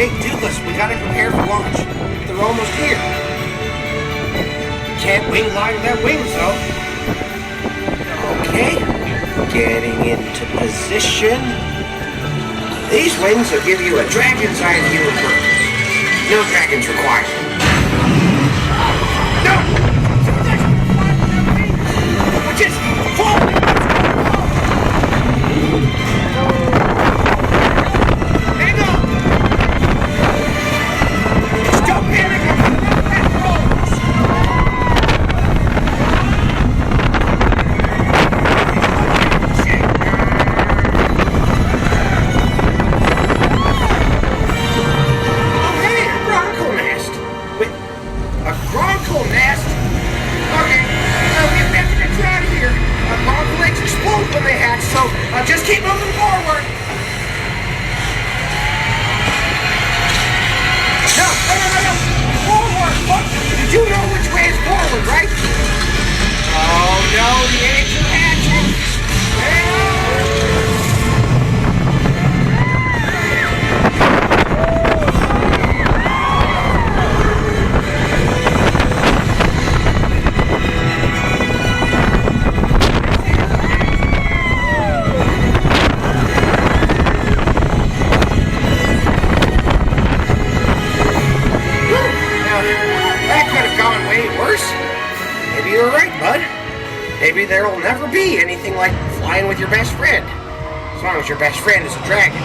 Hey, Douglas, we gotta prepare for launch. They're almost here. Can't wing line without wings, though. Okay, getting into position. These wings will give you a dragon's eye view of Earth. No dragons required. No! We're just falling! Hang on! Stop panicking! Just keep moving forward. No. Forward. Look, you do know which way is forward, right? Oh no, the eggs are hatching. You're right, bud. Maybe there will never be anything like flying with your best friend. As long as your best friend is a dragon.